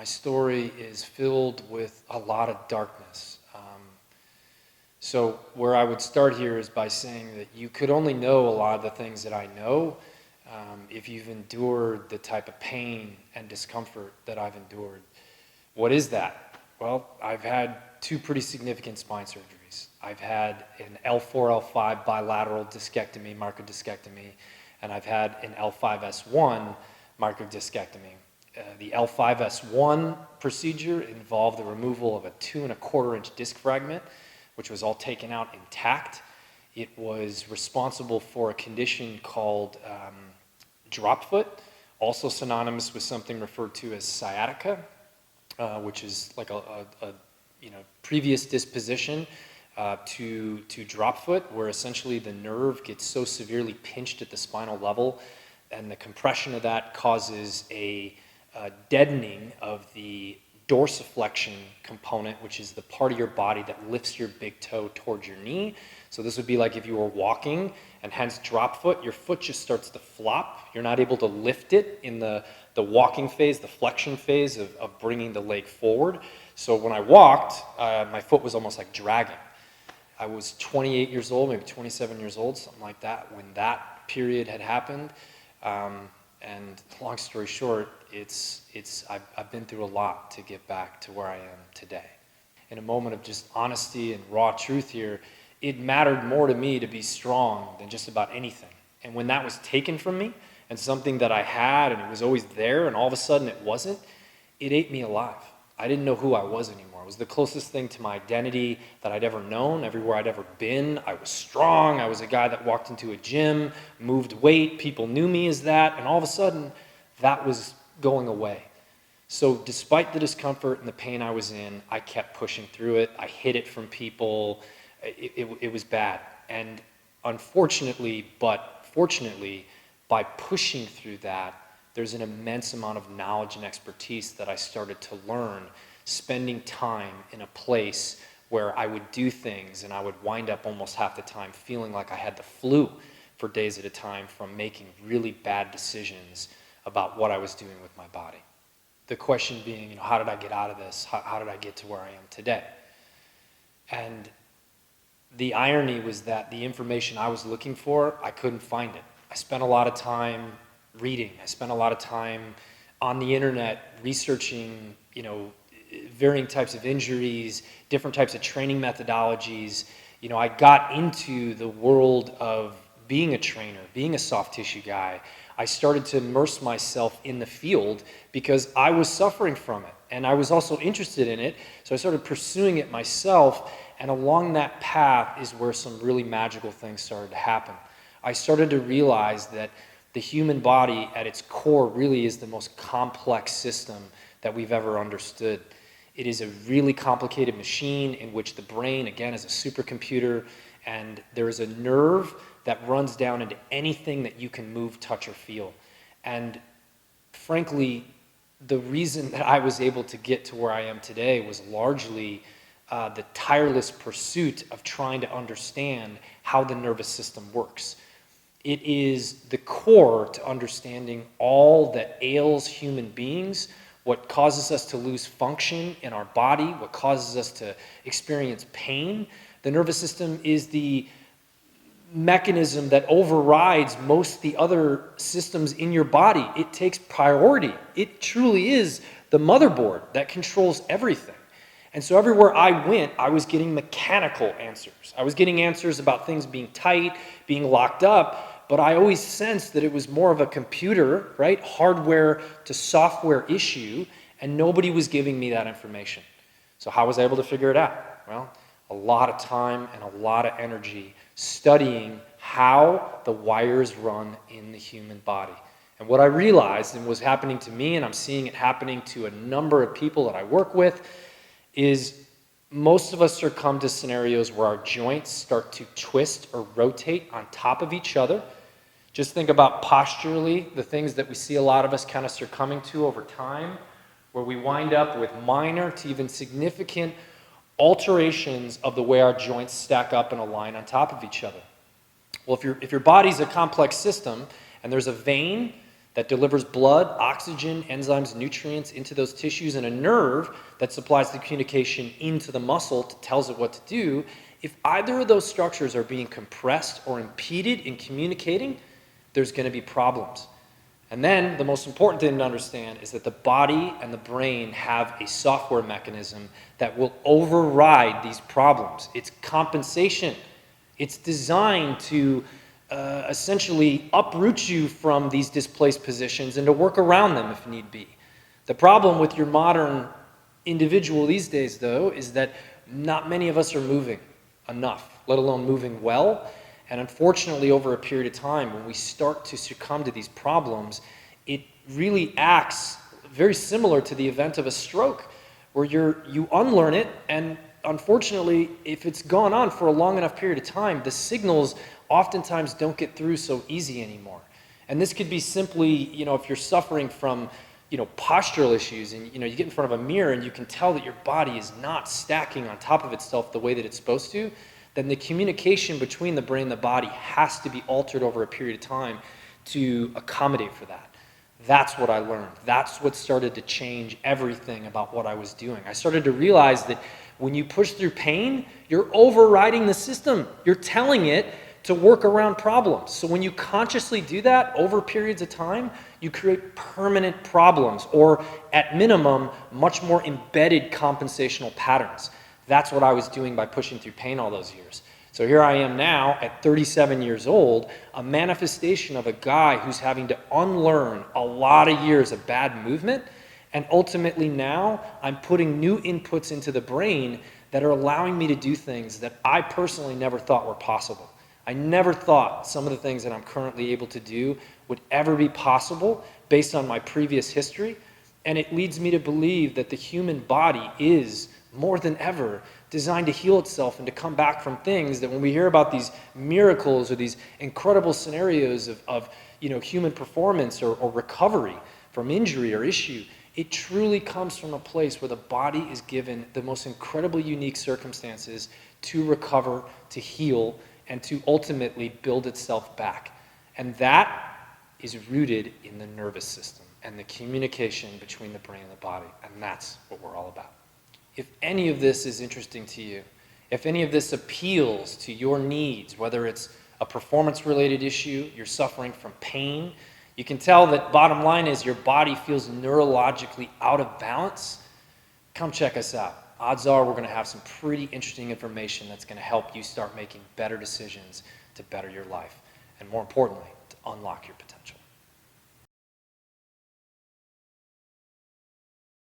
My story is filled with a lot of darkness. So where I would start here is by saying that you could only know a lot of the things that I know if you've endured the type of pain and discomfort that I've endured. What is that? Well, I've had two pretty significant spine surgeries. I've had an L4, L5 bilateral discectomy, microdiscectomy, and I've had an L5S1 microdiscectomy. The L5S1 procedure involved the removal of a 2¼ inch disc fragment, which was all taken out intact. It was responsible for a condition called drop foot, also synonymous with something referred to as sciatica, which is like a previous disposition to drop foot, where essentially the nerve gets so severely pinched at the spinal level, and the compression of that causes a deadening of the dorsiflexion component, which is the part of your body that lifts your big toe towards your knee. So this would be like if you were walking and hence drop foot, your foot just starts to flop. You're not able to lift it in the walking phase, the flexion phase of bringing the leg forward. So when I walked, my foot was almost like dragging. I was 28 years old, maybe 27 years old, something like that, when that period had happened. And long story short, I've been through a lot to get back to where I am today. In a moment of just honesty and raw truth here, it mattered more to me to be strong than just about anything. And when that was taken from me, and something that I had, and it was always there, and all of a sudden it wasn't, it ate me alive. I didn't know who I was anymore. It was the closest thing to my identity that I'd ever known. Everywhere I'd ever been, I was strong. I was a guy that walked into a gym, moved weight. People knew me as that. And all of a sudden, that was going away. So despite the discomfort and the pain I was in, I kept pushing through it. I hid it from people. It was bad. And unfortunately, but fortunately, by pushing through that, there's an immense amount of knowledge and expertise that I started to learn spending time in a place where I would do things and I would wind up almost half the time feeling like I had the flu for days at a time from making really bad decisions about what I was doing with my body. The question being, how did I get out of this? How did I get to where I am today? And the irony was that the information I was looking for, I couldn't find it. I spent a lot of time reading. I spent a lot of time on the internet researching, varying types of injuries, different types of training methodologies. I got into the world of being a trainer, being a soft tissue guy. I started to immerse myself in the field because I was suffering from it and I was also interested in it. So I started pursuing it myself, and along that path is where some really magical things started to happen. I started to realize that the human body at its core really is the most complex system that we've ever understood. It is a really complicated machine in which the brain, again, is a supercomputer, and there is a nerve that runs down into anything that you can move, touch, or feel. And frankly, the reason that I was able to get to where I am today was largely the tireless pursuit of trying to understand how the nervous system works. It is the core to understanding all that ails human beings, what causes us to lose function in our body, what causes us to experience pain. The nervous system is the mechanism that overrides most of the other systems in your body. It takes priority. It truly is the motherboard that controls everything. And so everywhere I went, I was getting mechanical answers. I was getting answers about things being tight, being locked up, but I always sensed that it was more of a computer, right? Hardware to software issue, and nobody was giving me that information. So how was I able to figure it out? Well, a lot of time and a lot of energy studying how the wires run in the human body. And what I realized, and was happening to me, and I'm seeing it happening to a number of people that I work with, is most of us succumb to scenarios where our joints start to twist or rotate on top of each other. Just think about posturally, the things that we see a lot of us kind of succumbing to over time, where we wind up with minor to even significant alterations of the way our joints stack up and align on top of each other. Well, if your body's a complex system and there's a vein that delivers blood, oxygen, enzymes, nutrients into those tissues, and a nerve that supplies the communication into the muscle that tells it what to do. If either of those structures are being compressed or impeded in communicating, there's going to be problems. And then the most important thing to understand is that the body and the brain have a software mechanism that will override these problems. It's compensation. It's designed to essentially uproot you from these displaced positions and to work around them if need be. The problem with your modern individual these days, though, is that not many of us are moving enough, let alone moving well. And unfortunately, over a period of time, when we start to succumb to these problems, it really acts very similar to the event of a stroke, where you unlearn it, and unfortunately, if it's gone on for a long enough period of time, the signals oftentimes don't get through so easy anymore. And this could be simply, if you're suffering from, postural issues, and, you get in front of a mirror and you can tell that your body is not stacking on top of itself the way that it's supposed to, then the communication between the brain and the body has to be altered over a period of time to accommodate for that. That's what I learned. That's what started to change everything about what I was doing. I started to realize that when you push through pain, you're overriding the system. You're telling it to work around problems. So when you consciously do that over periods of time, you create permanent problems, or at minimum, much more embedded compensational patterns. That's what I was doing by pushing through pain all those years. So here I am now at 37 years old, a manifestation of a guy who's having to unlearn a lot of years of bad movement, and ultimately now I'm putting new inputs into the brain that are allowing me to do things that I personally never thought were possible. I never thought some of the things that I'm currently able to do would ever be possible based on my previous history, and it leads me to believe that the human body is, more than ever, designed to heal itself and to come back from things that when we hear about these miracles or these incredible scenarios of human performance or recovery from injury or issue, it truly comes from a place where the body is given the most incredibly unique circumstances to recover, to heal, and to ultimately build itself back. And that is rooted in the nervous system and the communication between the brain and the body. And that's what we're all about. If any of this is interesting to you, if any of this appeals to your needs, whether it's a performance-related issue, you're suffering from pain, you can tell that bottom line is your body feels neurologically out of balance, come check us out. Odds are we're going to have some pretty interesting information that's going to help you start making better decisions to better your life, and more importantly, to unlock your potential.